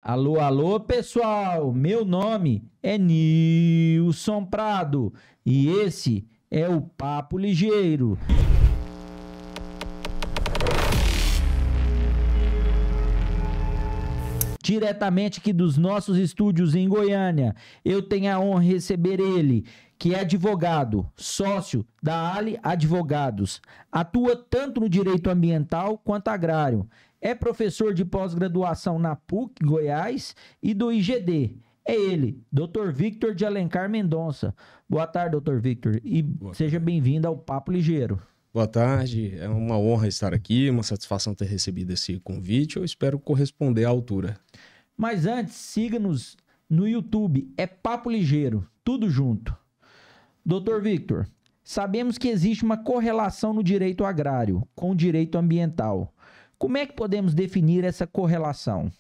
Alô, alô, pessoal! Meu nome é Nilson Prado e esse é o Papo Ligeiro. Diretamente aqui dos nossos estúdios em Goiânia, eu tenho a honra de receber ele, que é advogado, sócio da Ali Advogados, atua tanto no direito ambiental quanto agrário, é professor de pós-graduação na PUC Goiás e do IGD. É ele, Dr. Victor de Alencar Mendonça. Boa tarde, Dr. Victor, e seja bem-vindo ao Papo Ligeiro. Boa tarde, é uma honra estar aqui, uma satisfação ter recebido esse convite, eu espero corresponder à altura. Mas antes, siga-nos no YouTube, é Papo Ligeiro, tudo junto. Dr. Victor, sabemos que existe uma correlação no direito agrário com o direito ambiental. Como é que podemos definir essa correlação?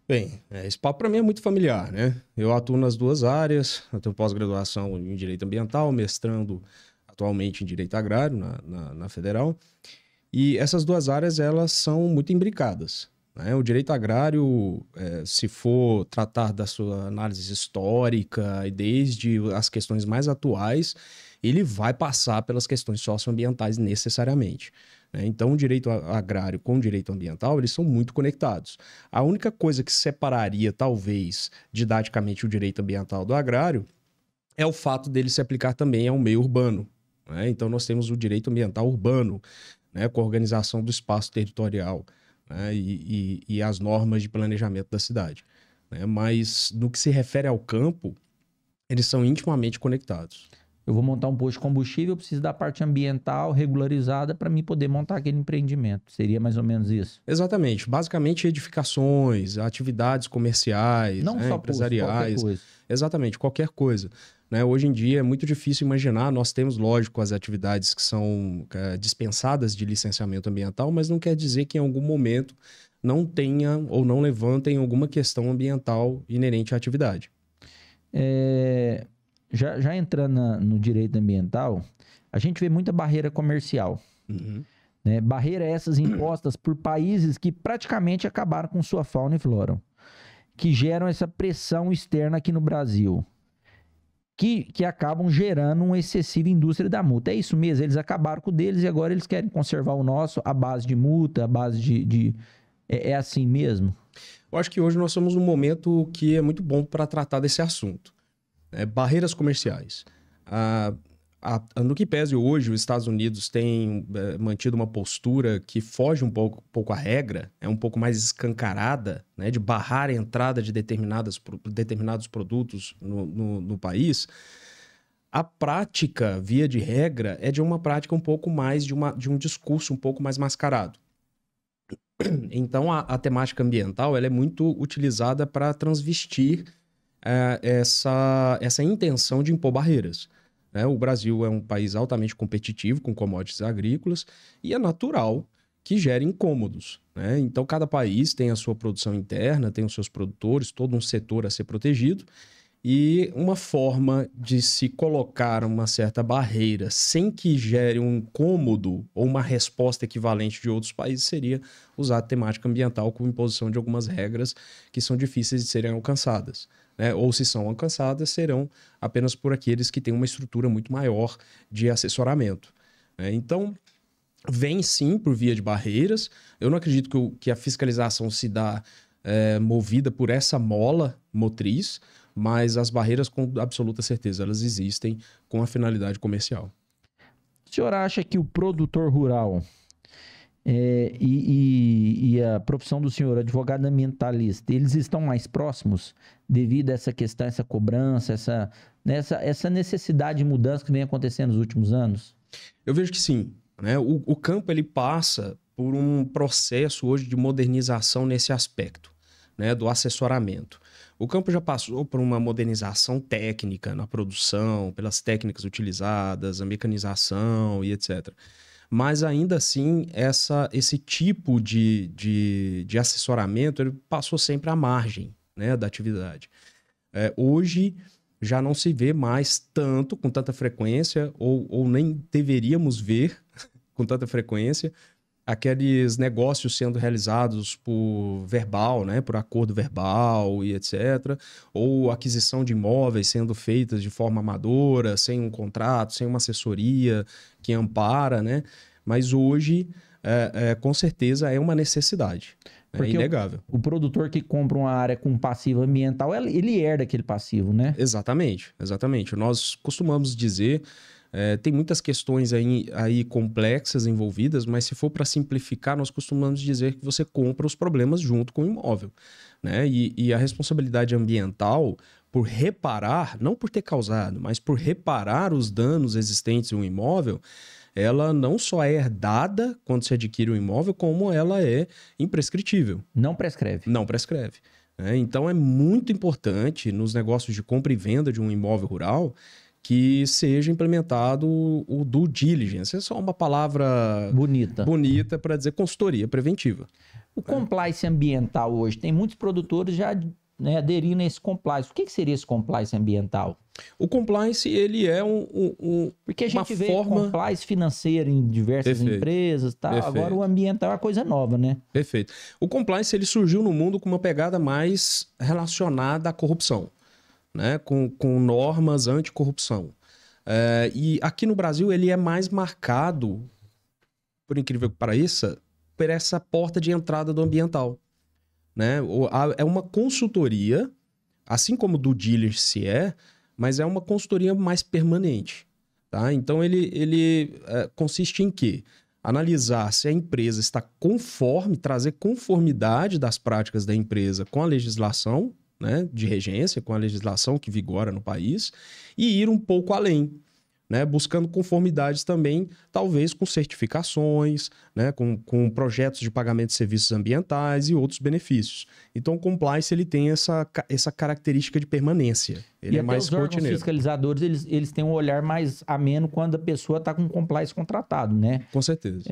Bem, esse papo para mim é muito familiar, né? Eu atuo nas duas áreas, eu tenho pós-graduação em direito ambiental, mestrando atualmente em direito agrário na Federal, e essas duas áreas elas são muito imbricadas, né? O direito agrário, se for tratar da sua análise histórica e desde as questões mais atuais, ele vai passar pelas questões socioambientais necessariamente, né? Então, o direito agrário com o direito ambiental, eles são muito conectados. A única coisa que separaria, talvez, didaticamente o direito ambiental do agrário é o fato dele se aplicar também ao meio urbano, né? Então, nós temos o direito ambiental urbano, né, com a organização do espaço territorial, né, e as normas de planejamento da cidade, né? Mas, no que se refere ao campo, eles são intimamente conectados. Eu vou montar um posto de combustível, eu preciso da parte ambiental regularizada para mim poder montar aquele empreendimento. Seria mais ou menos isso? Exatamente. Basicamente, edificações, atividades comerciais, Não né, só empresariais. Posto, qualquer coisa. Exatamente, qualquer coisa, né? Hoje em dia é muito difícil imaginar, nós temos, lógico, as atividades que são dispensadas de licenciamento ambiental, mas não quer dizer que em algum momento não tenha ou não levantem alguma questão ambiental inerente à atividade. Já entrando no direito ambiental, a gente vê muita barreira comercial. Uhum. Né? Barreira essas impostas por países que praticamente acabaram com sua fauna e flora, que geram essa pressão externa aqui no Brasil, que acabam gerando uma excessiva indústria da multa. É isso mesmo, eles acabaram com o deles e agora eles querem conservar o nosso à base de multa, à base de... É assim mesmo? Eu acho que hoje nós somos num momento que é muito bom para tratar desse assunto. Barreiras comerciais. No que pese hoje, os Estados Unidos têm mantido uma postura que foge um pouco à regra, é um pouco mais escancarada, né, de barrar a entrada de determinados produtos no país. A prática, via de regra, é de uma prática um pouco mais de um discurso um pouco mais mascarado. Então, a temática ambiental ela é muito utilizada para transvestir essa intenção de impor barreiras, né? O Brasil é um país altamente competitivo com commodities agrícolas e é natural que gere incômodos, né? Então, cada país tem a sua produção interna, tem os seus produtores, todo um setor a ser protegido e uma forma de se colocar uma certa barreira sem que gere um incômodo ou uma resposta equivalente de outros países seria usar a temática ambiental com imposição de algumas regras que são difíceis de serem alcançadas, né? Ou se são alcançadas, serão apenas por aqueles que têm uma estrutura muito maior de assessoramento, né? Então, vem sim por via de barreiras. Eu não acredito que a fiscalização se dá movida por essa mola motriz, mas as barreiras, com absoluta certeza, elas existem com a finalidade comercial. O senhor acha que o produtor rural e a profissão do senhor, advogado ambientalista, eles estão mais próximos devido a essa questão, essa cobrança, essa necessidade de mudança que vem acontecendo nos últimos anos? Eu vejo que sim, né? O campo ele passa por um processo hoje de modernização nesse aspecto, né, do assessoramento. O campo já passou por uma modernização técnica na produção, pelas técnicas utilizadas, a mecanização e etc. Mas ainda assim, esse tipo de assessoramento ele passou sempre à margem, né, da atividade. Hoje já não se vê mais tanto, com tanta frequência, ou nem deveríamos ver com tanta frequência, aqueles negócios sendo realizados por verbal, né, por acordo verbal e etc., ou aquisição de imóveis sendo feitas de forma amadora, sem um contrato, sem uma assessoria que ampara, né? Mas hoje, com certeza, é uma necessidade. É inegável. O produtor que compra uma área com passivo ambiental, ele herda aquele passivo, né? Exatamente, exatamente. Nós costumamos dizer, tem muitas questões aí complexas envolvidas, mas se for para simplificar, nós costumamos dizer que você compra os problemas junto com o imóvel, né? E a responsabilidade ambiental por reparar, não por ter causado, mas por reparar os danos existentes em um imóvel, ela não só é herdada quando se adquire um imóvel, como ela é imprescritível. Não prescreve. Não prescreve. Então é muito importante nos negócios de compra e venda de um imóvel rural que seja implementado o due diligence. É só uma palavra bonita para dizer consultoria preventiva. O compliance ambiental hoje, tem muitos produtores já, né, aderindo a esse compliance. O que seria esse compliance ambiental? O compliance, ele é porque a gente vê compliance financeiro em diversas empresas, tá? Agora o ambiental é uma coisa nova, né? Perfeito. O compliance, ele surgiu no mundo com uma pegada mais relacionada à corrupção, né? Com normas anticorrupção. E aqui no Brasil, ele é mais marcado, por incrível que pareça, por essa porta de entrada do ambiental, né? É uma consultoria, assim como o due diligence mas é uma consultoria mais permanente, tá? Então, ele consiste em quê? Analisar se a empresa está conforme, trazer conformidade das práticas da empresa com a legislação, né, de regência, com a legislação que vigora no país, e ir um pouco além, né, buscando conformidades também, talvez com certificações, né, com projetos de pagamento de serviços ambientais e outros benefícios. Então, o compliance, ele tem essa característica de permanência. Ele é mais rotineiro. Os órgãos fiscalizadores, eles têm um olhar mais ameno quando a pessoa está com compliance contratado, né? Com certeza.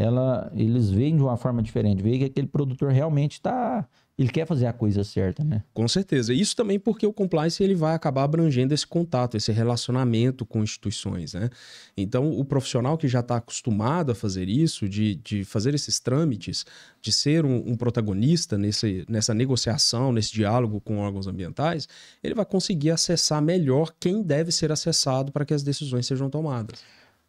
Eles veem de uma forma diferente, veem que aquele produtor realmente está... Ele quer fazer a coisa certa, né? Com certeza. Isso também porque o compliance, ele vai acabar abrangendo esse contato, esse relacionamento com instituições, né? Então, o profissional que já está acostumado a fazer isso, de fazer esses trâmites, de ser um protagonista nessa negociação, nesse diálogo com órgãos ambientais, ele vai conseguir acessar melhor quem deve ser acessado para que as decisões sejam tomadas.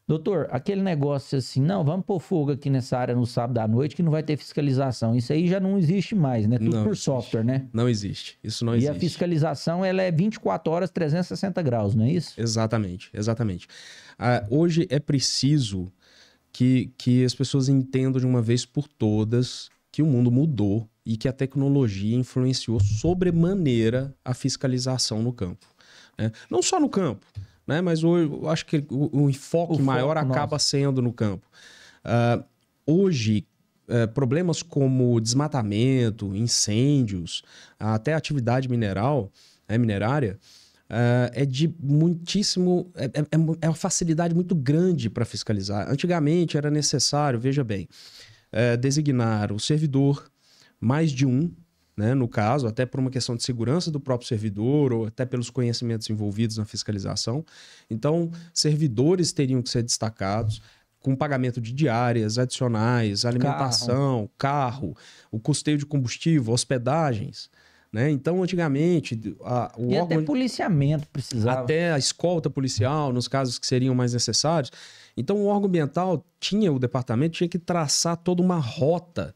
Doutor, aquele negócio assim, não, vamos pôr fogo aqui nessa área no sábado à noite que não vai ter fiscalização. Isso aí já não existe mais, né? Tudo por software, né? Não existe. Isso não existe. E a fiscalização, ela é 24 horas, 360 graus, não é isso? Exatamente, exatamente. Hoje é preciso que as pessoas entendam de uma vez por todas que o mundo mudou e que a tecnologia influenciou sobremaneira a fiscalização no campo, né? Não só no campo, né? Mas eu acho que o enfoque maior acaba sendo no campo. Hoje, problemas como desmatamento, incêndios, até atividade minerária, é de muitíssimo... É uma facilidade muito grande para fiscalizar. Antigamente era necessário, veja bem, designar o servidor, mais de um, né, no caso, até por uma questão de segurança do próprio servidor ou até pelos conhecimentos envolvidos na fiscalização. Então, servidores teriam que ser destacados com pagamento de diárias adicionais, alimentação, carro, o custeio de combustível, hospedagens, né? Então, antigamente... até policiamento precisava. Até a escolta policial, nos casos que seriam mais necessários. Então, o órgão ambiental o departamento tinha que traçar toda uma rota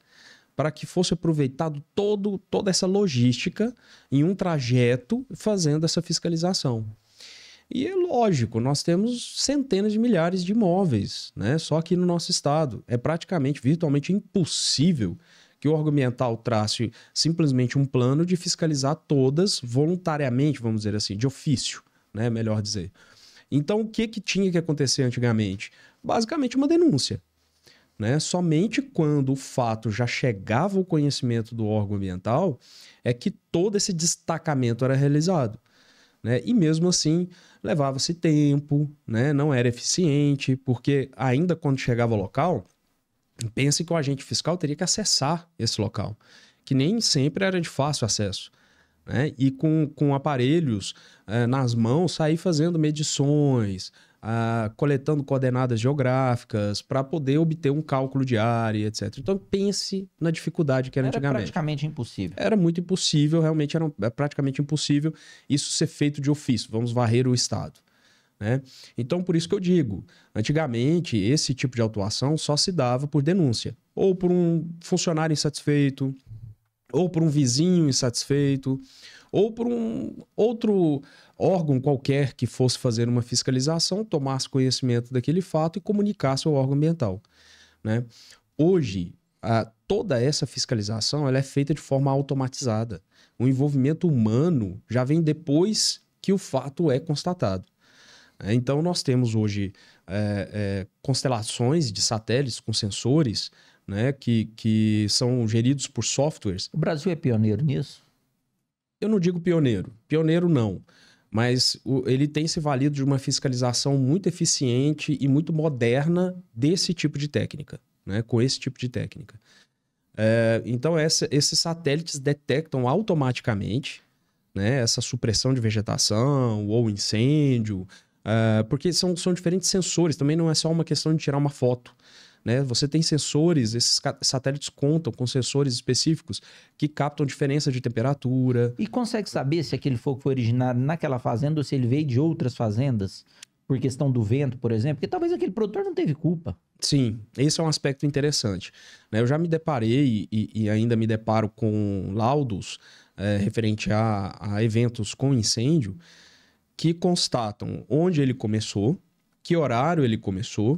para que fosse aproveitado toda essa logística em um trajeto fazendo essa fiscalização. E é lógico, nós temos centenas de milhares de imóveis, né, só aqui no nosso estado. É praticamente, virtualmente impossível que o órgão ambiental trace simplesmente um plano de fiscalizar todas voluntariamente, vamos dizer assim, de ofício, né, melhor dizer. Então, o que tinha que acontecer antigamente? Basicamente uma denúncia, né? Somente quando o fato já chegava ao conhecimento do órgão ambiental é que todo esse destacamento era realizado, né? E mesmo assim levava-se tempo, né? Não era eficiente, porque ainda quando chegava ao local, pense que o agente fiscal teria que acessar esse local, que nem sempre era de fácil acesso, né? E com aparelhos nas mãos sair fazendo medições, coletando coordenadas geográficas para poder obter um cálculo de área, etc. Então pense na dificuldade que era antigamente. Era praticamente impossível. Era muito impossível, realmente era praticamente impossível isso ser feito de ofício. Vamos varrer o Estado. Né? Então, por isso que eu digo, antigamente, esse tipo de autuação só se dava por denúncia. Ou por um funcionário insatisfeito, ou por um vizinho insatisfeito, ou por um outro órgão qualquer que fosse fazer uma fiscalização, tomasse conhecimento daquele fato e comunicasse ao órgão ambiental. Né? Hoje, toda essa fiscalização ela é feita de forma automatizada. O envolvimento humano já vem depois que o fato é constatado. Então, nós temos hoje constelações de satélites com sensores, né, que são geridos por softwares. O Brasil é pioneiro nisso? Eu não digo pioneiro não, mas ele tem se valido de uma fiscalização muito eficiente e muito moderna desse tipo de técnica, né, com esse tipo de técnica. Então, esses satélites detectam automaticamente, né, essa supressão de vegetação ou incêndio, porque são diferentes sensores, também não é só uma questão de tirar uma foto. Né? Você tem sensores, esses satélites contam com sensores específicos que captam diferença de temperatura. E consegue saber se aquele fogo foi originado naquela fazenda ou se ele veio de outras fazendas? Por questão do vento, por exemplo? Porque talvez aquele produtor não teve culpa. Sim, esse é um aspecto interessante. Né? Eu já me deparei e ainda me deparo com laudos referente a eventos com incêndio que constatam onde ele começou, que horário ele começou,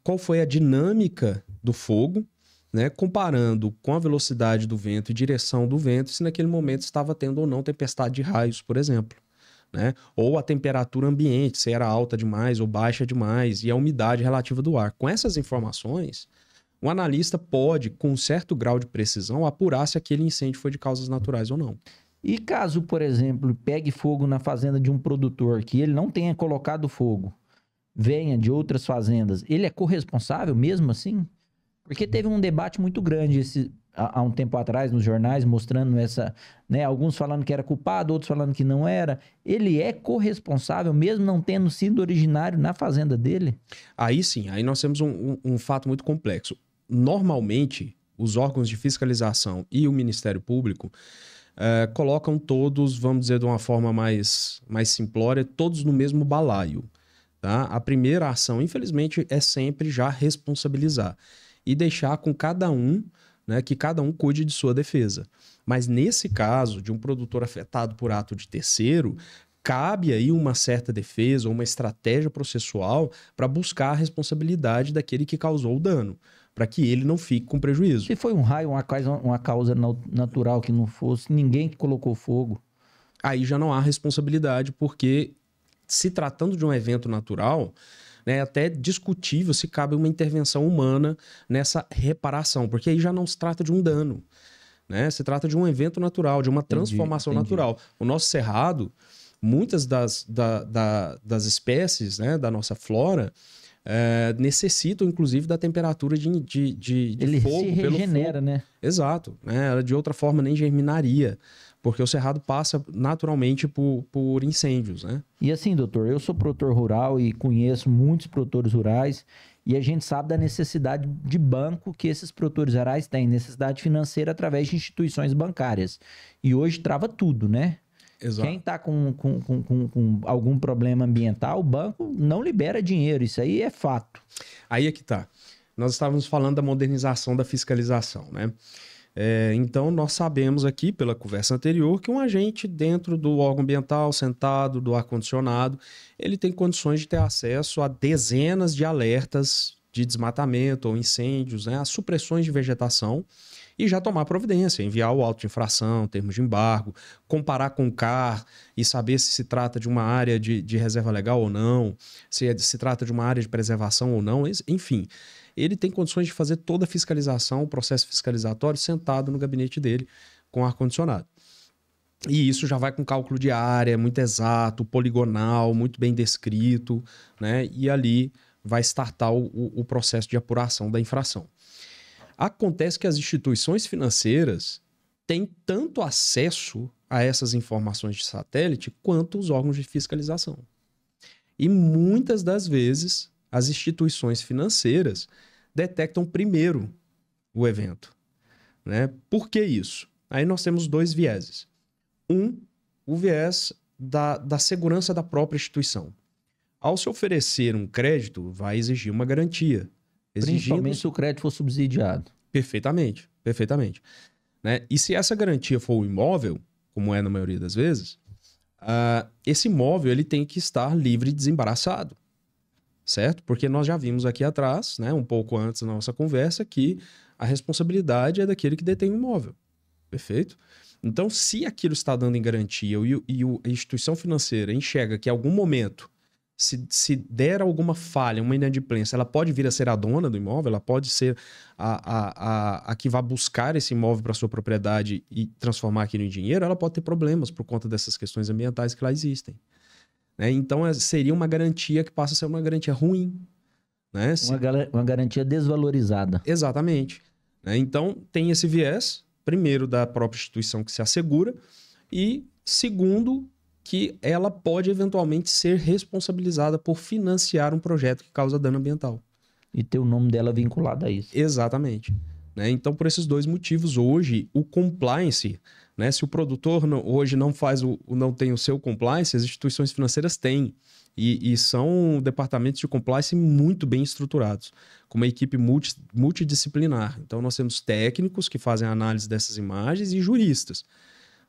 qual foi a dinâmica do fogo, né, comparando com a velocidade do vento e direção do vento, se naquele momento estava tendo ou não tempestade de raios, por exemplo. Né? Ou a temperatura ambiente, se era alta demais ou baixa demais, e a umidade relativa do ar. Com essas informações, o analista pode, com um certo grau de precisão, apurar se aquele incêndio foi de causas naturais ou não. E caso, por exemplo, pegue fogo na fazenda de um produtor que ele não tenha colocado fogo, venha de outras fazendas, ele é corresponsável mesmo assim? Porque teve um debate muito grande há um tempo atrás nos jornais, mostrando essa, né, alguns falando que era culpado, outros falando que não era. Ele é corresponsável mesmo não tendo sido originário na fazenda dele? Aí sim, aí nós temos um fato muito complexo. Normalmente, os órgãos de fiscalização e o Ministério Público colocam todos, vamos dizer de uma forma mais simplória, todos no mesmo balaio. Tá? A primeira ação, infelizmente, é sempre já responsabilizar e deixar com cada um, né, que cada um cuide de sua defesa. Mas nesse caso, de um produtor afetado por ato de terceiro, cabe aí uma certa defesa ou uma estratégia processual para buscar a responsabilidade daquele que causou o dano, para que ele não fique com prejuízo. Se foi um raio, uma causa natural que não fosse, ninguém que colocou fogo. Aí já não há responsabilidade, porque se tratando de um evento natural, é até discutível se cabe uma intervenção humana nessa reparação, porque aí já não se trata de um dano, né? Se trata de um evento natural, de uma transformação natural. O nosso cerrado, muitas das espécies, né, da nossa flora, necessitam, inclusive, da temperatura de ele fogo. Ele se regenera, fogo. Né? Exato. Né? Ela, de outra forma, nem germinaria, porque o cerrado passa naturalmente por incêndios, né? E assim, doutor, eu sou produtor rural e conheço muitos produtores rurais e a gente sabe da necessidade de banco que esses produtores rurais têm, necessidade financeira através de instituições bancárias. E hoje trava tudo, né? Exato. Quem está com algum problema ambiental, o banco não libera dinheiro, isso aí é fato. Aí é que tá. Nós estávamos falando da modernização da fiscalização, né? Então, nós sabemos aqui, pela conversa anterior, que um agente dentro do órgão ambiental, sentado, do ar-condicionado, ele tem condições de ter acesso a dezenas de alertas de desmatamento ou incêndios, né, as supressões de vegetação, e já tomar providência, enviar o auto de infração, termos de embargo, comparar com o CAR e saber se trata de uma área de reserva legal ou não, se trata de uma área de preservação ou não, enfim. Ele tem condições de fazer toda a fiscalização, o processo fiscalizatório, sentado no gabinete dele com ar-condicionado. E isso já vai com cálculo de área, muito exato, poligonal, muito bem descrito, né? E ali vai startar o processo de apuração da infração. Acontece que as instituições financeiras têm tanto acesso a essas informações de satélite quanto os órgãos de fiscalização. E muitas das vezes, as instituições financeiras detectam primeiro o evento, né? Por que isso? Aí nós temos dois vieses. O viés da segurança da própria instituição. Ao se oferecer um crédito, vai exigir uma garantia. Principalmente se o crédito for subsidiado. Perfeitamente, perfeitamente. Né? E se essa garantia for o imóvel, como é na maioria das vezes, esse imóvel ele tem que estar livre e desembaraçado, certo? Porque nós já vimos aqui atrás, né, um pouco antes da nossa conversa, que a responsabilidade é daquele que detém o imóvel, perfeito? Então, se aquilo está dando em garantia e a instituição financeira enxerga que em algum momento, se der alguma falha, uma inadimplência, ela pode vir a ser a dona do imóvel, ela pode ser a que vai buscar esse imóvel para sua propriedade e transformar aquilo em dinheiro, ela pode ter problemas por conta dessas questões ambientais que lá existem. Né? Então, seria uma garantia que passa a ser uma garantia ruim. Né? Uma garantia desvalorizada. Exatamente. Né? Então, tem esse viés, primeiro, da própria instituição que se assegura e, segundo, que ela pode eventualmente ser responsabilizada por financiar um projeto que causa dano ambiental. E ter o nome dela vinculado a isso. Exatamente. Né? Então, por esses dois motivos, hoje, o compliance, né? Se o produtor hoje não tem o seu compliance, as instituições financeiras têm. E são departamentos de compliance muito bem estruturados, com uma equipe multidisciplinar. Então, nós temos técnicos que fazem a análise dessas imagens e juristas.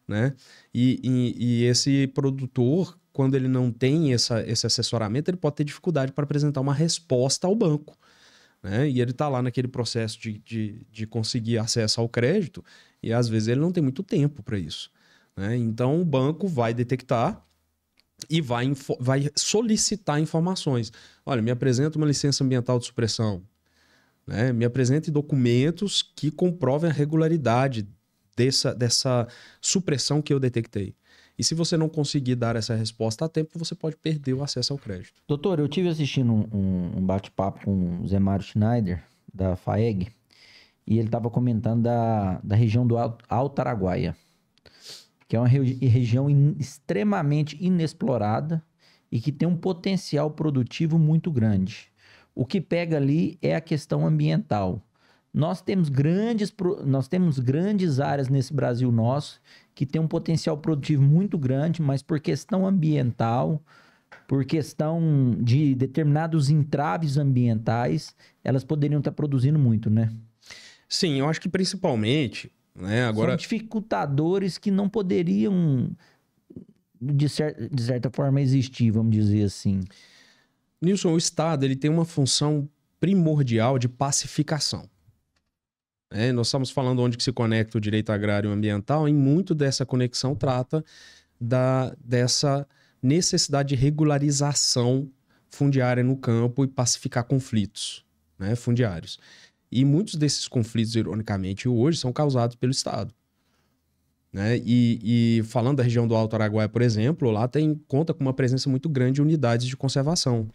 Né? E esse produtor, quando ele não tem esse assessoramento, ele pode ter dificuldade para apresentar uma resposta ao banco. Né? E ele está lá naquele processo de conseguir acesso ao crédito e às vezes ele não tem muito tempo para isso. Né? Então o banco vai detectar e vai solicitar informações. Olha, me apresenta uma licença ambiental de supressão. Né? Me apresente documentos que comprovem a regularidade dessa supressão que eu detectei. E se você não conseguir dar essa resposta a tempo, você pode perder o acesso ao crédito. Doutor, eu estive assistindo um bate-papo com o Zé Mário Schneider, da FAEG, e ele estava comentando da região do Alto Araguaia, que é uma região extremamente inexplorada e que tem um potencial produtivo muito grande. O que pega ali é a questão ambiental. Nós temos grandes áreas nesse Brasil nosso que tem um potencial produtivo muito grande, mas por questão ambiental, por questão de determinados entraves ambientais, elas poderiam estar produzindo muito, né? Sim, eu acho que principalmente, né, agora... São dificultadores que não poderiam, de certa forma, existir, vamos dizer assim. Nilson, o Estado ele tem uma função primordial de pacificação. Nós estamos falando onde que se conecta o direito agrário e ambiental, e muito dessa conexão trata dessa necessidade de regularização fundiária no campo e pacificar conflitos, né, fundiários. E muitos desses conflitos, ironicamente, hoje são causados pelo Estado. Né? E falando da região do Alto Araguaia, por exemplo, lá conta com uma presença muito grande de unidades de conservação,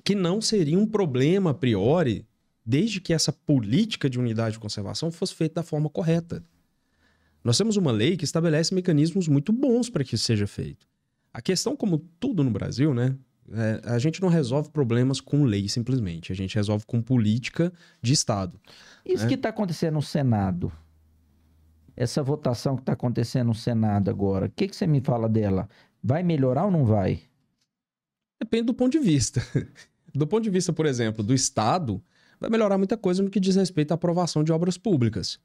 que não seria um problema a priori, desde que essa política de unidade de conservação fosse feita da forma correta. Nós temos uma lei que estabelece mecanismos muito bons para que isso seja feito. A questão, como tudo no Brasil, né, a gente não resolve problemas com lei simplesmente, a gente resolve com política de Estado. Isso, né? Que está acontecendo no Senado, essa votação que está acontecendo no Senado agora, o que você me fala dela? Vai melhorar ou não vai? Depende do ponto de vista. Do ponto de vista, por exemplo, do Estado, vai melhorar muita coisa no que diz respeito à aprovação de obras públicas.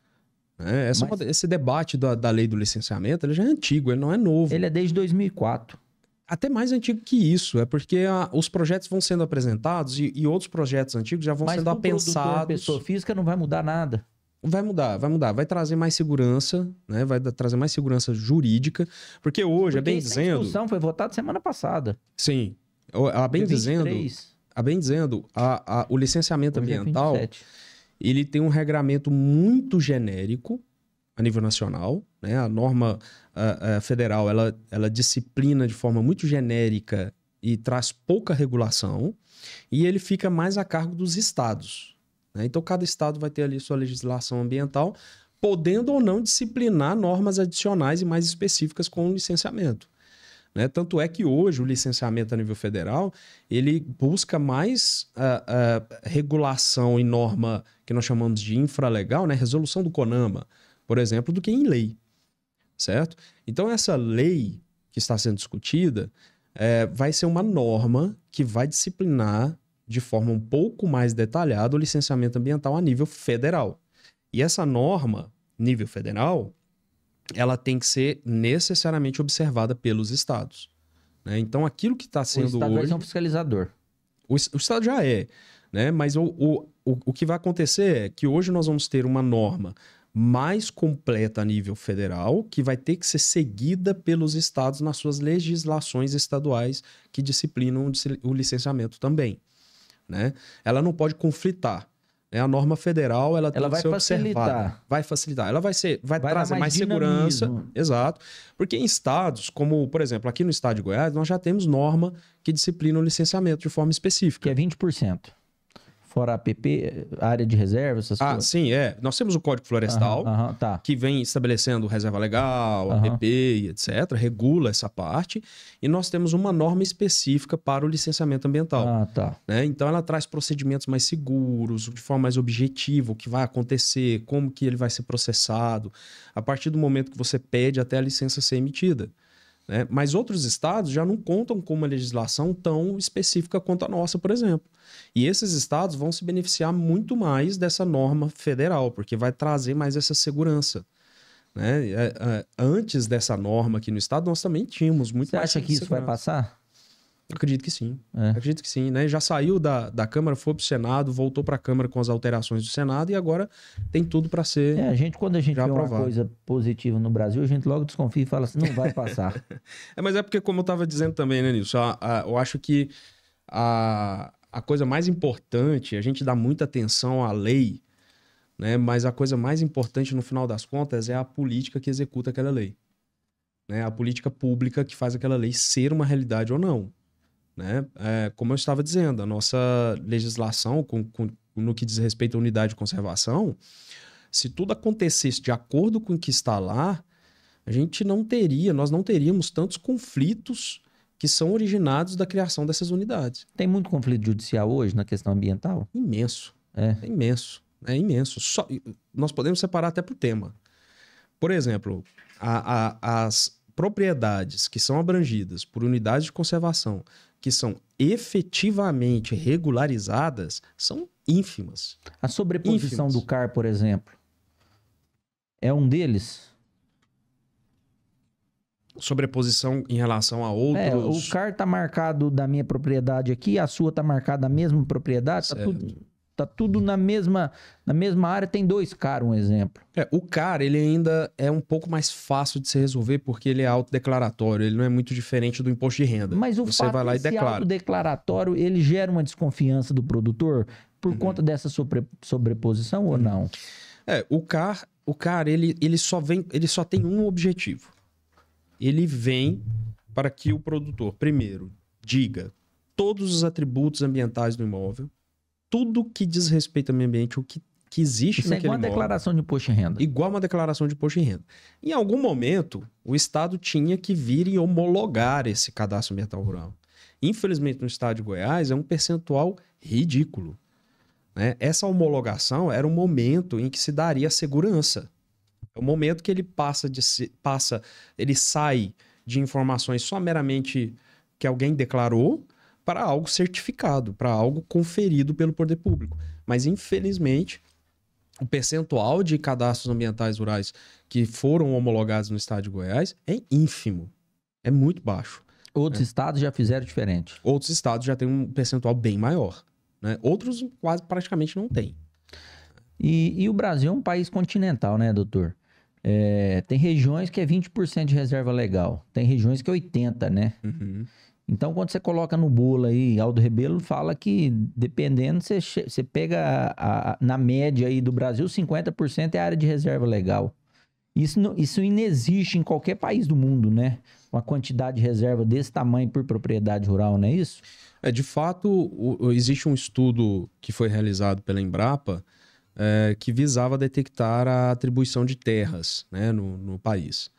Esse debate da lei do licenciamento, ele já é antigo, ele não é novo. Ele é desde 2004. Até mais antigo que isso, é porque os projetos vão sendo apresentados e outros projetos antigos já vão sendo apensados. Mas pessoa física não vai mudar nada. Vai mudar. Vai trazer mais segurança, né? Vai trazer mais segurança jurídica, porque hoje, bem dizendo... A discussão foi votada semana passada. Sim. Bem dizendo, o licenciamento ambiental, ele tem um regramento muito genérico a nível nacional, né? A norma federal, ela disciplina de forma muito genérica e traz pouca regulação, e ele fica mais a cargo dos estados. Né? Então, cada estado vai ter ali sua legislação ambiental, podendo ou não disciplinar normas adicionais e mais específicas com o licenciamento. né? Tanto é que hoje o licenciamento a nível federal, ele busca mais regulação e norma que nós chamamos de infralegal, né? Resolução do CONAMA, por exemplo, do que em lei, certo? Então essa lei que está sendo discutida vai ser uma norma que vai disciplinar de forma um pouco mais detalhada o licenciamento ambiental a nível federal. E essa norma, nível federal, ela tem que ser necessariamente observada pelos estados, né? Então, aquilo que está sendo O estado hoje... vai ser um fiscalizador. O estado já é, né? Mas o que vai acontecer é que hoje nós vamos ter uma norma mais completa a nível federal, que vai ter que ser seguida pelos estados nas suas legislações estaduais que disciplinam o licenciamento também, né? Ela não pode conflitar. A norma federal, ela tem que ser observada. Vai facilitar. Ela vai trazer mais segurança. Exato. Porque em estados, como, por exemplo, aqui no estado de Goiás, nós já temos norma que disciplina o licenciamento de forma específica. Que é 20%. Fora APP, área de reserva, essas coisas. Sim, Nós temos o Código Florestal, tá. que vem estabelecendo reserva legal, APP, etc., regula essa parte, e nós temos uma norma específica para o licenciamento ambiental. Tá. Né? Então, ela traz procedimentos mais seguros, de forma mais objetiva, o que vai acontecer, como que ele vai ser processado, a partir do momento que você pede até a licença ser emitida. Né? Mas outros estados já não contam com uma legislação tão específica quanto a nossa, por exemplo. E esses estados vão se beneficiar muito mais dessa norma federal, porque vai trazer mais essa segurança. Né? Antes dessa norma aqui no estado, nós também tínhamos muito mais segurança. Você acha que isso vai passar? Acredito que sim. Acredito que sim, né? Já saiu da Câmara, foi para o Senado, voltou para a Câmara com as alterações do Senado e agora tem tudo para ser quando a gente vê aprovado. uma coisa positiva no Brasil, a gente logo desconfia e fala assim, não vai passar. Mas é porque, como eu estava dizendo também, né, Nilson? Eu acho que a coisa mais importante, a gente dá muita atenção à lei, né? Mas a coisa mais importante, no final das contas, é a política que executa aquela lei. Né? A política pública que faz aquela lei ser uma realidade ou não. Né? Como eu estava dizendo, a nossa legislação, no que diz respeito à unidade de conservação, se tudo acontecesse de acordo com o que está lá, nós não teríamos tantos conflitos que são originados da criação dessas unidades. Tem muito conflito judicial hoje na questão ambiental? Imenso. É imenso. É imenso. Nós podemos separar até por tema. Por exemplo, as propriedades que são abrangidas por unidades de conservação que são efetivamente regularizadas são ínfimas. A sobreposição do CAR, por exemplo, é um deles? Sobreposição em relação a outros... O CAR está marcado da minha propriedade aqui, a sua está marcada da mesma propriedade, tá tudo na mesma área, tem 2 CAR, um exemplo. O CAR, ele ainda é um pouco mais fácil de se resolver porque ele é autodeclaratório, ele não é muito diferente do imposto de renda. Mas Você vai lá e declara. Autodeclaratório, ele gera uma desconfiança do produtor por conta dessa sobreposição ou não? O CAR ele só tem um objetivo. Ele vem para que o produtor, primeiro, diga todos os atributos ambientais do imóvel, tudo que diz respeito ao meio ambiente, o que existe naquele imóvel. Isso é igual uma declaração de imposto de renda. Igual uma declaração de imposto de renda. Em algum momento, o Estado tinha que vir e homologar esse cadastro ambiental rural. Infelizmente, no estado de Goiás, é um percentual ridículo. Né? Essa homologação era um momento em que se daria segurança. É o momento que ele ele sai de informações só meramente que alguém declarou para algo certificado, para algo conferido pelo poder público. Mas, infelizmente, o percentual de cadastros ambientais rurais que foram homologados no estado de Goiás é ínfimo. É muito baixo. Outros estados já fizeram diferente. Outros estados já têm um percentual bem maior. Né? Outros praticamente não têm. E o Brasil é um país continental, né, doutor? Tem regiões que é 20% de reserva legal. Tem regiões que é 80%, né? Uhum. Então, quando você coloca no bolo aí, Aldo Rebelo fala que, dependendo, você pega na média aí do Brasil, 50% é área de reserva legal. Isso inexiste em qualquer país do mundo, né? Uma quantidade de reserva desse tamanho por propriedade rural, não é isso? De fato, existe um estudo que foi realizado pela Embrapa que visava detectar a atribuição de terras, né, no país.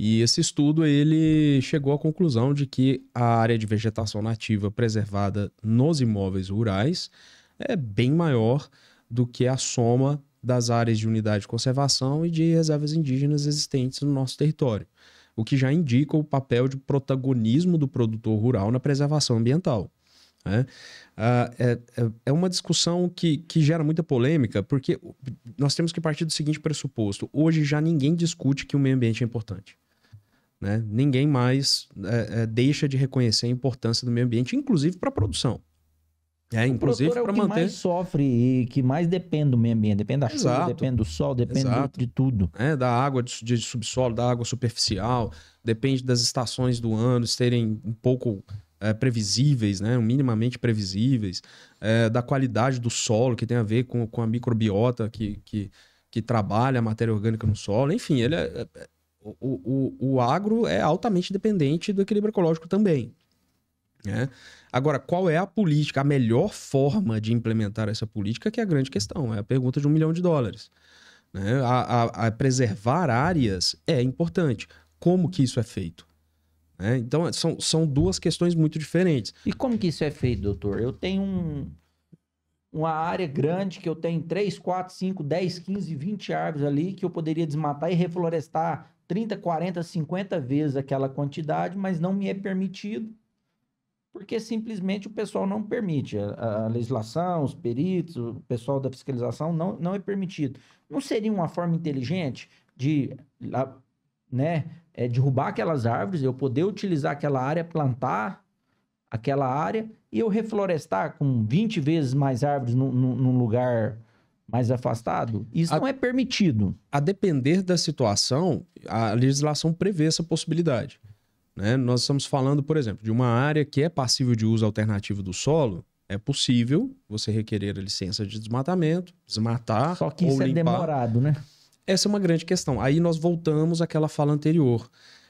E esse estudo ele chegou à conclusão de que a área de vegetação nativa preservada nos imóveis rurais é bem maior do que a soma das áreas de unidade de conservação e de reservas indígenas existentes no nosso território, o que já indica o papel de protagonismo do produtor rural na preservação ambiental. Né? É uma discussão que gera muita polêmica, porque nós temos que partir do seguinte pressuposto: hoje já ninguém discute que o meio ambiente é importante. Né? Ninguém mais deixa de reconhecer a importância do meio ambiente, inclusive para a produção. Inclusive para manter. O que mais sofre e que mais depende do meio ambiente, depende da chuva, depende do sol, depende de tudo. Da água de subsolo, da água superficial, depende das estações do ano serem um pouco previsíveis, né? Minimamente previsíveis, da qualidade do solo, que tem a ver com a microbiota que trabalha a matéria orgânica no solo. Enfim, o agro é altamente dependente do equilíbrio ecológico também. Né? Agora, qual é a política, a melhor forma de implementar essa política, que é a grande questão, é a pergunta de $1 milhão. Né? A preservar áreas é importante. Como que isso é feito? Né? Então, são duas questões muito diferentes. E como que isso é feito, doutor? Eu tenho uma área grande que eu tenho 3, 4, 5, 10, 15, 20 árvores ali que eu poderia desmatar e reflorestar 30, 40, 50 vezes aquela quantidade, mas não me é permitido, porque simplesmente o pessoal não permite. A legislação, os peritos, o pessoal da fiscalização não é permitido. Não seria uma forma inteligente de derrubar aquelas árvores, eu poder utilizar aquela área, plantar aquela área e eu reflorestar com 20 vezes mais árvores num lugar mais afastado? Isso não é permitido. A depender da situação, a legislação prevê essa possibilidade. Né? Nós estamos falando, por exemplo, de uma área que é passível de uso alternativo do solo. É possível você requerer a licença de desmatamento, desmatar. Só que isso é demorado, né? Essa é uma grande questão. Aí nós voltamos àquela fala anterior,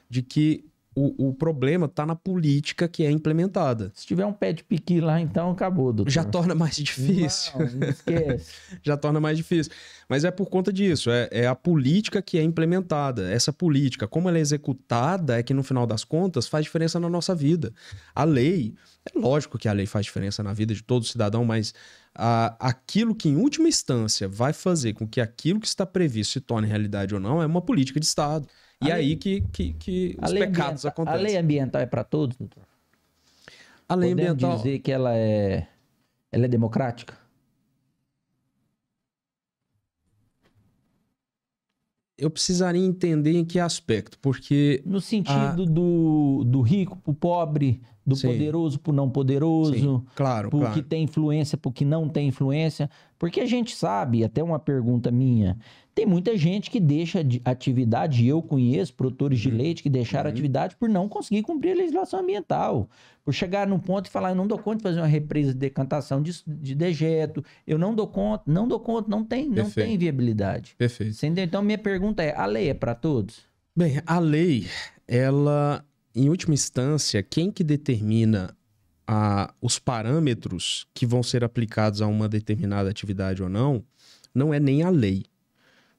de que o problema está na política que é implementada. Se tiver um pé de piqui lá, então acabou, doutor. Já torna mais difícil. Não esquece. Já torna mais difícil. Mas é por conta disso, é a política que é implementada. Essa política, como ela é executada, é que no final das contas faz diferença na nossa vida. A lei, é lógico que a lei faz diferença na vida de todo cidadão, mas aquilo que em última instância vai fazer com que aquilo que está previsto se torne realidade ou não é uma política de Estado. E aí que os pecados acontecem. A lei ambiental é para todos, doutor? A lei ambiental... Podemos dizer que ela é democrática? Eu precisaria entender em que aspecto, porque... No sentido do rico para o pobre, do poderoso para o não poderoso, sim, claro, que tem influência para o que não tem influência. Porque a gente sabe, até uma pergunta minha, tem muita gente que deixa de atividade, eu conheço produtores de leite que deixaram atividade por não conseguir cumprir a legislação ambiental. Por chegar num ponto e falar, eu não dou conta de fazer uma represa de decantação de dejeto, eu não dou conta, não tem viabilidade. Perfeito. Entendeu? Então, minha pergunta é, a lei é para todos? Bem, a lei, ela, em última instância, quem que determina os parâmetros que vão ser aplicados a uma determinada atividade ou não é nem a lei.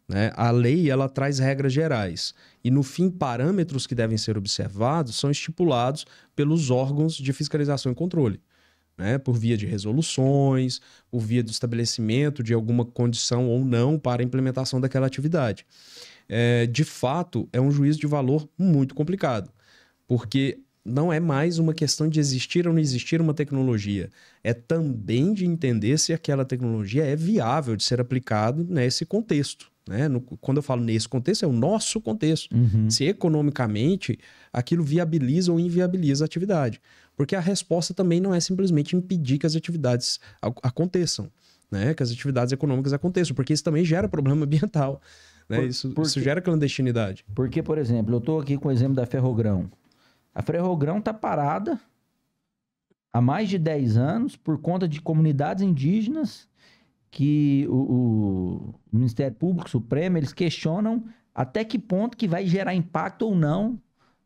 Né? A lei, ela traz regras gerais e, no fim, parâmetros que devem ser observados são estipulados pelos órgãos de fiscalização e controle, né? Por via de resoluções, por via do estabelecimento de alguma condição ou não para a implementação daquela atividade. De fato, é um juízo de valor muito complicado, porque não é mais uma questão de existir ou não existir uma tecnologia, é também de entender se aquela tecnologia é viável de ser aplicado nesse contexto. Né? Quando eu falo nesse contexto, é o nosso contexto. Se economicamente aquilo viabiliza ou inviabiliza a atividade. Porque a resposta também não é simplesmente impedir que as atividades aconteçam, né? Que as atividades econômicas aconteçam, porque isso também gera problema ambiental. Né? Isso gera clandestinidade. Porque, por exemplo, eu estou aqui com o exemplo da Ferrogrão. A Ferrogrão está parada há mais de 10 anos por conta de comunidades indígenas que o Ministério Público Supremo, eles questionam até que ponto que vai gerar impacto ou não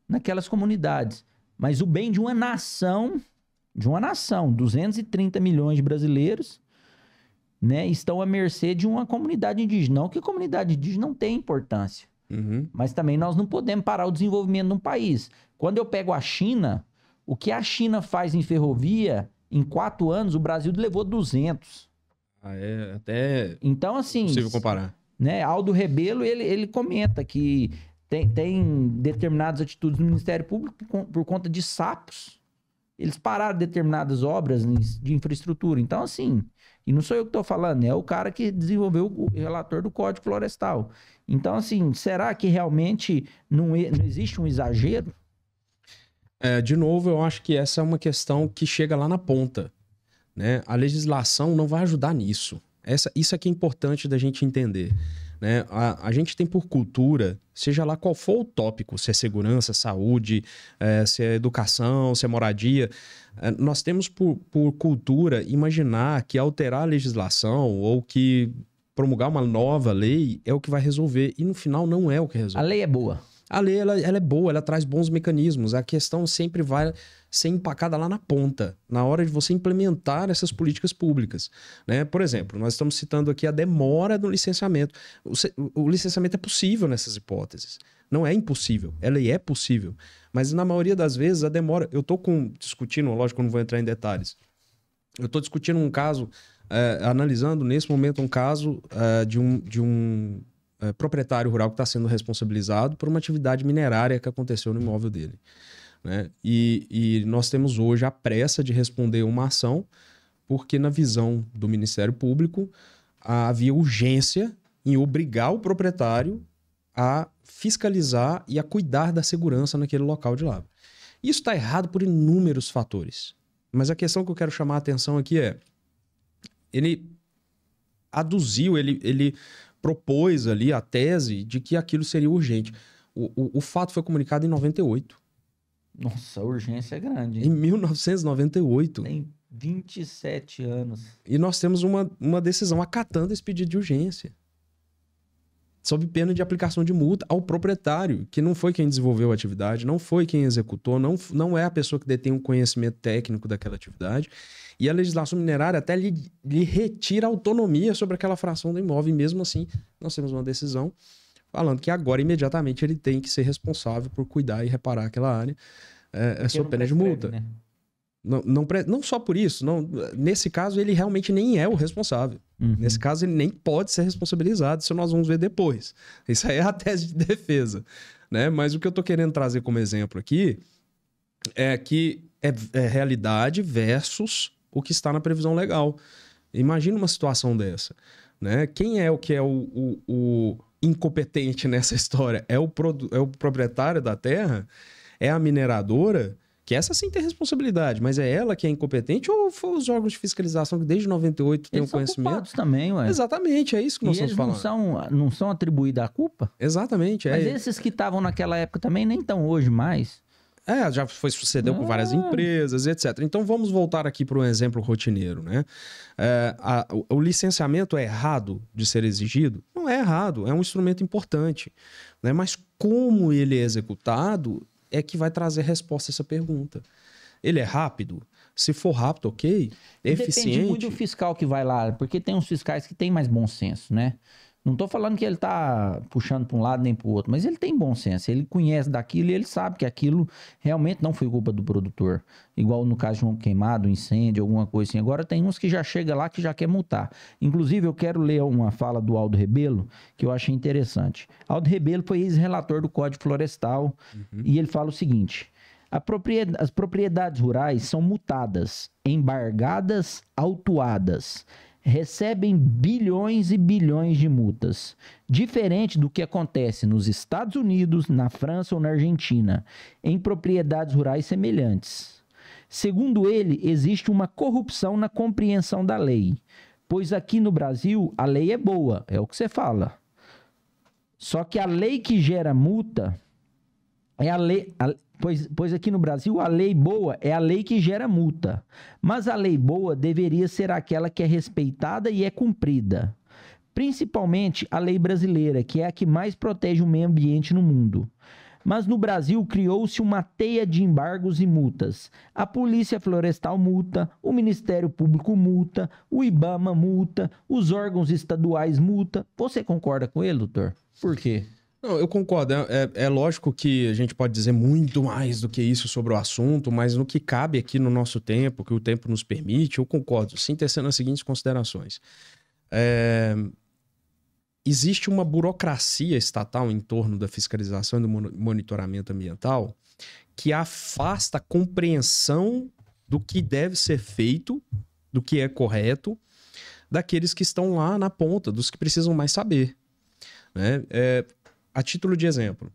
naquelas comunidades. Mas o bem de uma nação, 230 milhões de brasileiros, né, estão à mercê de uma comunidade indígena. Não que a comunidade indígena não tenha importância. Uhum. Mas também nós não podemos parar o desenvolvimento de um país. Quando eu pego a China, o que a China faz em ferrovia, em 4 anos, o Brasil levou 200. É até Então, assim, possível comparar. né, Aldo Rebelo, ele comenta que tem determinadas atitudes no Ministério Público por conta de sapos. Eles pararam determinadas obras de infraestrutura. Então, assim, e não sou eu que estou falando, é o cara que desenvolveu o relator do Código Florestal. Então, assim, será que realmente não existe um exagero? De novo, eu acho que essa é uma questão que chega lá na ponta, né? A legislação não vai ajudar nisso. Isso aqui é importante da gente entender, né? A gente tem por cultura, seja lá qual for o tópico, se é segurança, saúde, se é educação, se é moradia, nós temos por cultura imaginar que alterar a legislação ou que promulgar uma nova lei é o que vai resolver. E no final não é o que resolve. A lei é boa. A lei ela é boa, ela traz bons mecanismos. A questão sempre vai ser empacada lá na ponta, na hora de você implementar essas políticas públicas, né? Por exemplo, nós estamos citando aqui a demora do licenciamento. O licenciamento é possível nessas hipóteses. Não é impossível, ela é possível. Mas na maioria das vezes a demora... Eu estou discutindo, lógico que eu não vou entrar em detalhes. Eu estou discutindo um caso, analisando nesse momento um caso de um proprietário rural que está sendo responsabilizado por uma atividade minerária que aconteceu no imóvel dele, né? E nós temos hoje a pressa de responder uma ação porque na visão do Ministério Público havia urgência em obrigar o proprietário a fiscalizar e a cuidar da segurança naquele local de lavra. Isso está errado por inúmeros fatores, mas a questão que eu quero chamar a atenção aqui é ele aduziu, ele propôs ali a tese de que aquilo seria urgente. O fato foi comunicado em 98. Nossa, a urgência é grande, Em 1998. Tem 27 anos. E nós temos uma decisão acatando esse pedido de urgência. Sob pena de aplicação de multa ao proprietário, que não foi quem desenvolveu a atividade, não foi quem executou, não é a pessoa que detém o conhecimento técnico daquela atividade. E a legislação minerária até lhe retira autonomia sobre aquela fração do imóvel. E mesmo assim, nós temos uma decisão falando que agora, imediatamente, ele tem que ser responsável por cuidar e reparar aquela área sob pena de multa. Né? Não só por isso. Nesse caso, ele realmente nem é o responsável. Uhum. Nesse caso, ele nem pode ser responsabilizado. Isso nós vamos ver depois. Isso aí é a tese de defesa, né? Mas o que eu estou querendo trazer como exemplo aqui é que é realidade versus o que está na previsão legal. Imagina uma situação dessa, né? Quem é o que é o incompetente nessa história? É o proprietário da terra? É a mineradora? Que essa sim tem responsabilidade, mas é ela que é incompetente ou foi os órgãos de fiscalização que desde 98 têm o conhecimento? Eles são culpados também, ué. Exatamente, é isso que nós estamos falando. Eles não são atribuídos à culpa? Exatamente. Mas esses que estavam naquela época também nem estão hoje mais. Já sucedeu com várias empresas, etc. Então vamos voltar aqui para um exemplo rotineiro, né? O licenciamento é errado de ser exigido? Não é errado, é um instrumento importante, né? Mas como ele é executado é que vai trazer resposta a essa pergunta. Ele é rápido? Se for rápido, ok. É eficiente. Depende muito do fiscal que vai lá, porque tem uns fiscais que têm mais bom senso, né? Não estou falando que ele está puxando para um lado nem para o outro, mas ele tem bom senso, ele conhece daquilo e ele sabe que aquilo realmente não foi culpa do produtor. Igual no caso de um queimado, um incêndio, alguma coisa assim. Agora tem uns que já chega lá que já quer multar. Inclusive, eu quero ler uma fala do Aldo Rebelo, que eu achei interessante. Aldo Rebelo foi ex-relator do Código Florestal, e ele fala o seguinte: as propriedades rurais são multadas, embargadas, autuadas, recebem bilhões e bilhões de multas, diferente do que acontece nos Estados Unidos, na França ou na Argentina, em propriedades rurais semelhantes. Segundo ele, existe uma corrupção na compreensão da lei, pois aqui no Brasil a lei é boa, é o que você fala. Só que a lei que gera multa é a lei... Pois aqui no Brasil, a lei boa é a lei que gera multa. Mas a lei boa deveria ser aquela que é respeitada e é cumprida. Principalmente a lei brasileira, que é a que mais protege o meio ambiente no mundo. Mas no Brasil criou-se uma teia de embargos e multas. A Polícia Florestal multa, o Ministério Público multa, o IBAMA multa, os órgãos estaduais multa. Você concorda com ele, doutor? Por quê? Não, eu concordo. É lógico que a gente pode dizer muito mais do que isso sobre o assunto, mas no que cabe aqui no nosso tempo, que o tempo nos permite, eu concordo. Sim, tecendo as seguintes considerações. Existe uma burocracia estatal em torno da fiscalização e do monitoramento ambiental que afasta a compreensão do que deve ser feito, do que é correto, daqueles que estão lá na ponta, dos que precisam mais saber. Né? A título de exemplo,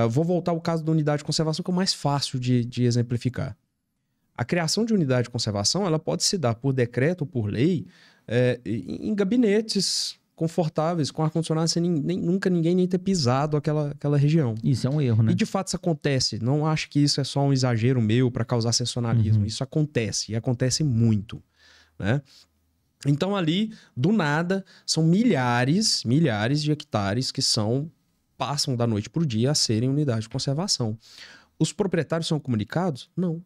vou voltar ao caso da unidade de conservação, que é o mais fácil de exemplificar. A criação de unidade de conservação ela pode se dar por decreto ou por lei em gabinetes confortáveis, com ar-condicionado, sem nunca ninguém nem ter pisado aquela região. Isso é um erro, né? E de fato isso acontece. Não acho que isso é só um exagero meu para causar sensacionalismo. Isso acontece, e acontece muito. Né? Então ali, do nada, são milhares de hectares que passam da noite para o dia a serem unidade de conservação. Os proprietários são comunicados? Não.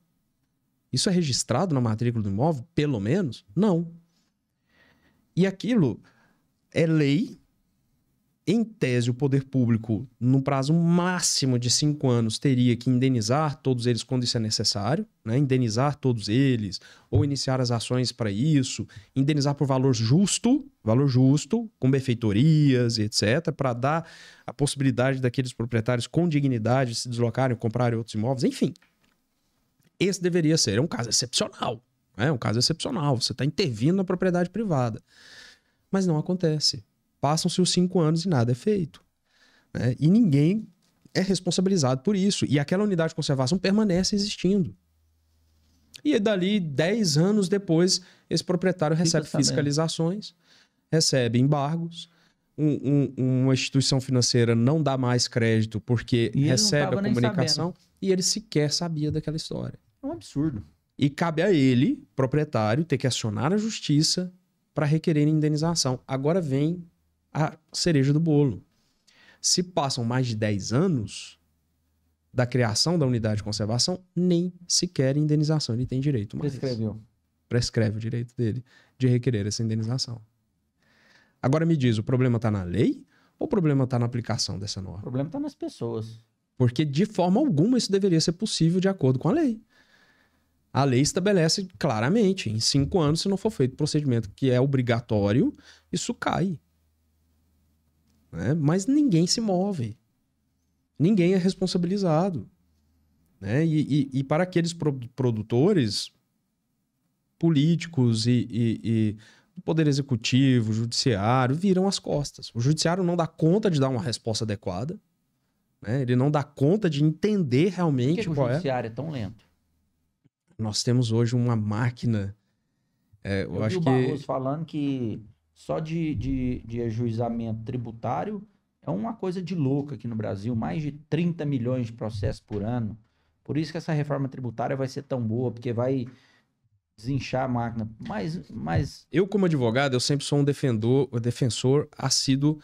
Isso é registrado na matrícula do imóvel? Pelo menos? Não. E aquilo é lei. Em tese, o poder público, no prazo máximo de 5 anos, teria que indenizar todos eles quando isso é necessário, né? Indenizar todos eles, ou iniciar as ações para isso, indenizar por valor justo, com benfeitorias, etc., para dar a possibilidade daqueles proprietários com dignidade de se deslocarem, comprarem outros imóveis, enfim. Esse deveria ser um caso excepcional, né? Um caso excepcional, você está intervindo na propriedade privada. Mas não acontece. Passam-se os 5 anos e nada é feito. Né? E ninguém é responsabilizado por isso. E aquela unidade de conservação permanece existindo. E dali, 10 anos depois, esse proprietário recebe fiscalizações, recebe embargos, uma instituição financeira não dá mais crédito porque recebe a comunicação e ele sequer sabia daquela história. É um absurdo. E cabe a ele, proprietário, ter que acionar a justiça para requerer indenização. Agora vem a cereja do bolo. Se passam mais de 10 anos da criação da unidade de conservação, nem sequer indenização ele tem direito mais. Prescreve o direito dele de requerer essa indenização. Agora me diz, o problema está na lei ou o problema está na aplicação dessa norma? O problema está nas pessoas. Porque de forma alguma isso deveria ser possível de acordo com a lei. A lei estabelece claramente, em 5 anos, se não for feito o procedimento que é obrigatório, isso cai. Né? Mas ninguém se move. Ninguém é responsabilizado. Né? E para aqueles produtores políticos e do Poder Executivo, Judiciário, viram as costas. O Judiciário não dá conta de dar uma resposta adequada. Né? Ele não dá conta de entender realmente qual é. Por que o Judiciário é tão lento? Nós temos hoje uma máquina... eu acho vi o Barroso falando que só de ajuizamento tributário é uma coisa de louco aqui no Brasil. Mais de 30 milhões de processos por ano. Por isso que essa reforma tributária vai ser tão boa, porque vai desinchar a máquina. Mas... Eu, como advogado, eu sempre sou um defensor assíduo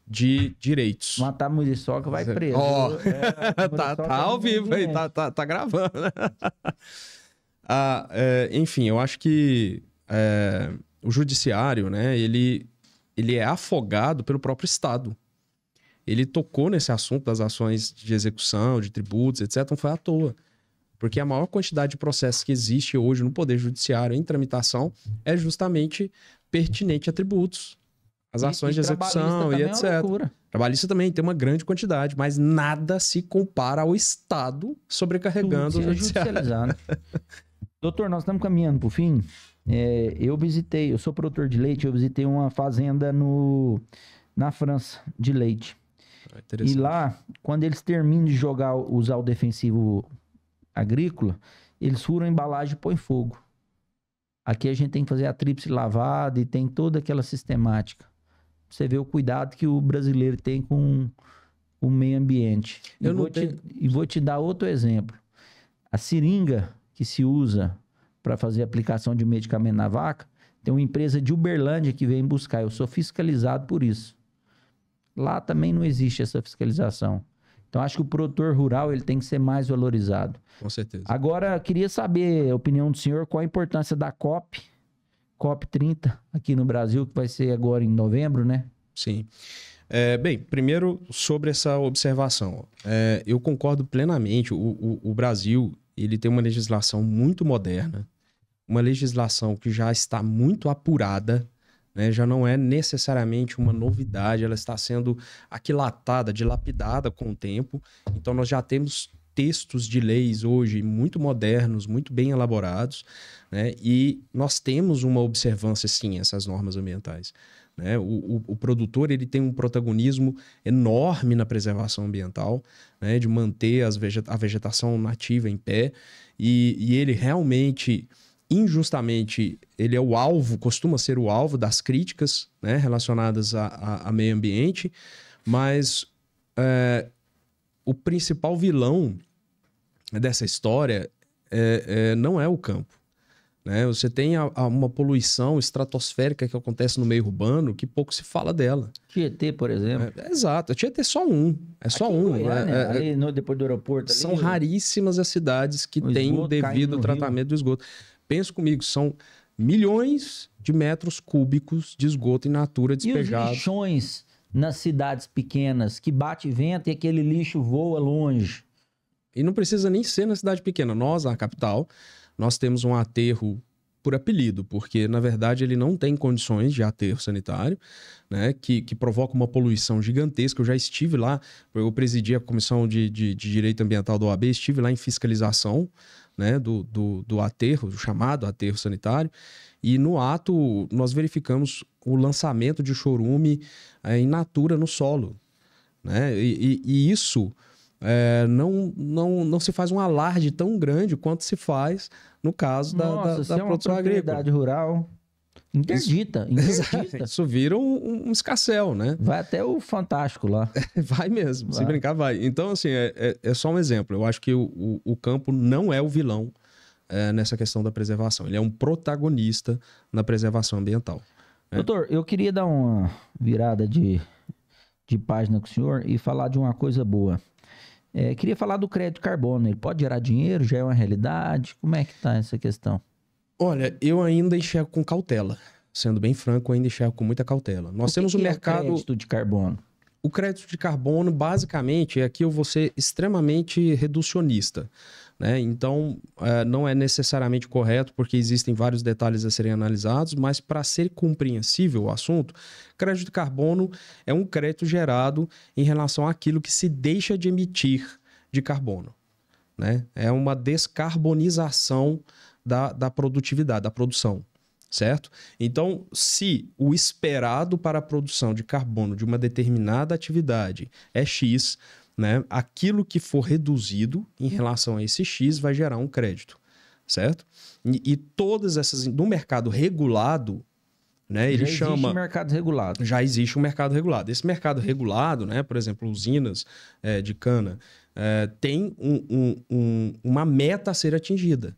de direitos. Matar muriçoca vai preso. Tá ao vivo aí, tá gravando. Enfim, eu acho que o judiciário, né, ele é afogado pelo próprio Estado. Ele tocou nesse assunto das ações de execução, de tributos, etc. Não foi à toa. Porque a maior quantidade de processos que existe hoje no Poder Judiciário em tramitação é justamente pertinente a tributos. As ações de execução e etc. Trabalhista também tem uma grande quantidade, mas nada se compara ao Estado sobrecarregando o judiciário. Doutor, nós estamos caminhando para o fim. Eu sou produtor de leite, eu visitei uma fazenda na França de leite. E lá, quando eles terminam de usar o defensivo agrícola, eles furam a embalagem e põem fogo. Aqui a gente tem que fazer a tríplice lavada e tem toda aquela sistemática. Você vê o cuidado que o brasileiro tem com o meio ambiente. E vou te dar outro exemplo. A seringa que se usa para fazer a aplicação de um medicamento na vaca, tem uma empresa de Uberlândia que vem buscar. Eu sou fiscalizado por isso. Lá também não existe essa fiscalização. Então, acho que o produtor rural ele tem que ser mais valorizado. Com certeza. Agora, queria saber a opinião do senhor, qual a importância da COP30 aqui no Brasil, que vai ser agora em novembro, né? Sim. Bem, primeiro sobre essa observação. Eu concordo plenamente. O Brasil ele tem uma legislação muito moderna, uma legislação que já está muito apurada, né? Já não é necessariamente uma novidade, ela está sendo aquilatada, dilapidada com o tempo. Então nós já temos textos de leis hoje muito modernos, muito bem elaborados, né? E nós temos uma observância, sim, a essas normas ambientais, né? O produtor ele tem um protagonismo enorme na preservação ambiental, né? De manter a vegetação nativa em pé, e ele realmente, injustamente, ele é o alvo, costuma ser o alvo das críticas, né? Relacionadas a meio ambiente, mas o principal vilão dessa história não é o campo, né? Você tem uma poluição estratosférica que acontece no meio urbano que pouco se fala dela. Tietê, por exemplo. Exato. Tietê é só um. É só um. Goiânia, ali depois do aeroporto. São raríssimas as cidades que têm o devido tratamento do esgoto. Pensa comigo, são milhões de metros cúbicos de esgoto in natura despejados. E os lixões nas cidades pequenas, que bate vento e aquele lixo voa longe. E não precisa nem ser na cidade pequena. Nós, na capital, nós temos um aterro por apelido, porque, na verdade, ele não tem condições de aterro sanitário, né, que provoca uma poluição gigantesca. Eu já estive lá, eu presidi a Comissão de Direito Ambiental da OAB, estive lá em fiscalização, né, do aterro, do chamado aterro sanitário, e no ato nós verificamos o lançamento de chorume in natura no solo, né, e isso não se faz um alarde tão grande quanto se faz no caso da produção agrícola. Rural interdita. Isso vira um escarcéu, né? Vai até o Fantástico lá. Vai mesmo, se brincar vai. Então, assim, é só um exemplo. Eu acho que o campo não é o vilão nessa questão da preservação. Ele é um protagonista na preservação ambiental. Doutor, eu queria dar uma virada de página com o senhor e falar de uma coisa boa. Queria falar do crédito de carbono. Ele pode gerar dinheiro? Já é uma realidade? Como é que está essa questão? Olha, eu ainda enxergo com cautela. Sendo bem franco, eu ainda enxergo com muita cautela. Nós temos um mercado... O crédito de carbono? O crédito de carbono, basicamente, aqui eu vou ser extremamente reducionista, né? Então, não é necessariamente correto, porque existem vários detalhes a serem analisados, mas para ser compreensível o assunto, crédito de carbono é um crédito gerado em relação àquilo que se deixa de emitir de carbono, né? É uma descarbonização da produtividade, da produção. Certo? Então, se o esperado para a produção de carbono de uma determinada atividade é X, né, aquilo que for reduzido em relação a esse X vai gerar um crédito, certo? E todas essas... No mercado regulado, né, ele chama... Já existe mercado regulado. Já existe um mercado regulado. Esse mercado regulado, né, por exemplo, usinas de cana, tem uma meta a ser atingida.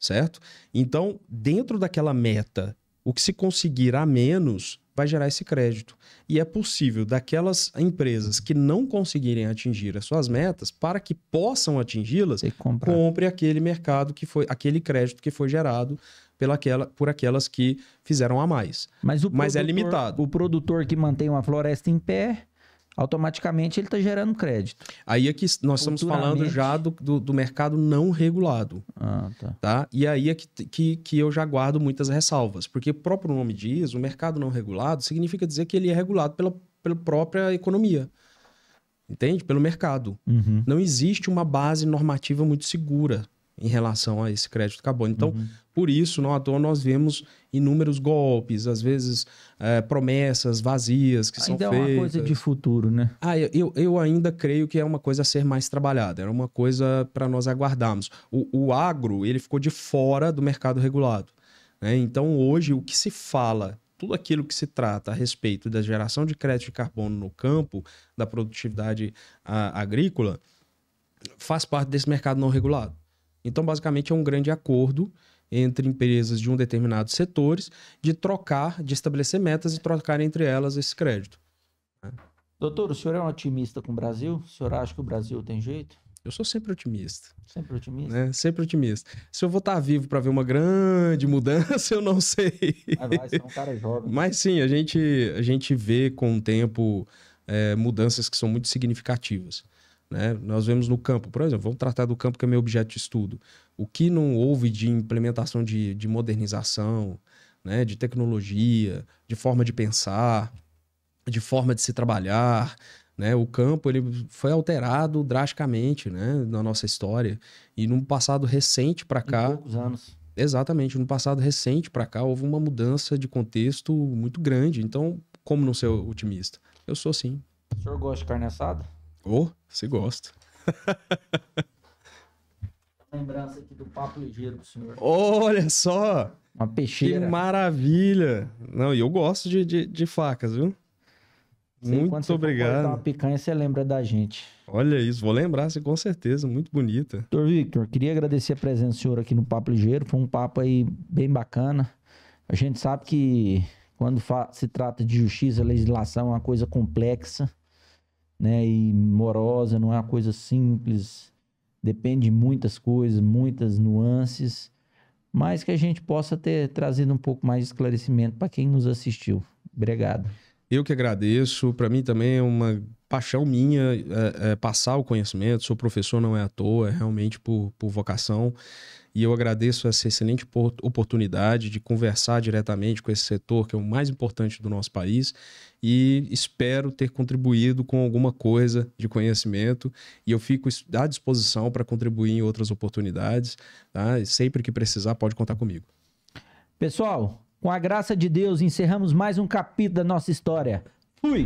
Certo? Então, dentro daquela meta, o que se conseguir a menos vai gerar esse crédito. E é possível daquelas empresas que não conseguirem atingir as suas metas, para que possam atingi-las, compre aquele mercado aquele crédito que foi gerado por aquelas que fizeram a mais. Mas é limitado. O produtor que mantém uma floresta em pé, automaticamente ele está gerando crédito. Aí é que nós estamos falando já do mercado não regulado. Tá? E aí é que eu já guardo muitas ressalvas. Porque o próprio nome diz, o mercado não regulado significa dizer que ele é regulado pela própria economia. Entende? Pelo mercado. Uhum. Não existe uma base normativa muito segura em relação a esse crédito de carbono. Então, por isso, não à toa, nós vemos inúmeros golpes, às vezes promessas vazias que são feitas. Ainda é uma coisa de futuro, né? Eu ainda creio que é uma coisa a ser mais trabalhada, era uma coisa para nós aguardarmos. O agro, ele ficou de fora do mercado regulado, né? Então, hoje, o que se fala, tudo aquilo que se trata a respeito da geração de crédito de carbono no campo, da produtividade agrícola, faz parte desse mercado não regulado. Então, basicamente, é um grande acordo entre empresas de um determinado setores de estabelecer metas e trocar entre elas esse crédito. Doutor, o senhor é um otimista com o Brasil? O senhor acha que o Brasil tem jeito? Eu sou sempre otimista. Sempre otimista? Né? Sempre otimista. Se eu vou estar vivo para ver uma grande mudança, eu não sei. Mas vai ser um cara jovem. Mas sim, a gente vê com o tempo mudanças que são muito significativas. Né? Nós vemos no campo, por exemplo, vamos tratar do campo que é meu objeto de estudo. O que não houve de implementação de modernização, né? De tecnologia, de forma de pensar, de forma de se trabalhar, né? O campo ele foi alterado drasticamente, né? Na nossa história. E num passado recente para cá... Em poucos anos. Exatamente, no passado recente para cá houve uma mudança de contexto muito grande. Então, como não ser otimista? Eu sou sim. O senhor gosta de carne assada? Você gosta. Lembrança aqui do papo ligeiro do senhor. Olha só! Uma peixeira. Que maravilha! Não, e eu gosto de facas, viu? Muito obrigado. Uma picanha, você lembra da gente. Olha isso, vou lembrar, com certeza, muito bonita. Doutor Victor, queria agradecer a presença do senhor aqui no Papo Ligeiro, foi um papo aí bem bacana. A gente sabe que quando se trata de justiça, legislação é uma coisa complexa, né, e morosa, não é uma coisa simples, depende de muitas coisas, muitas nuances, mas que a gente possa ter trazido um pouco mais de esclarecimento para quem nos assistiu. Obrigado. Eu que agradeço, para mim também é uma paixão minha passar o conhecimento, sou professor não é à toa, é realmente por vocação, e eu agradeço essa excelente oportunidade de conversar diretamente com esse setor que é o mais importante do nosso país e espero ter contribuído com alguma coisa de conhecimento e eu fico à disposição para contribuir em outras oportunidades, tá? E sempre que precisar pode contar comigo. Pessoal, com a graça de Deus encerramos mais um capítulo da nossa história. Fui!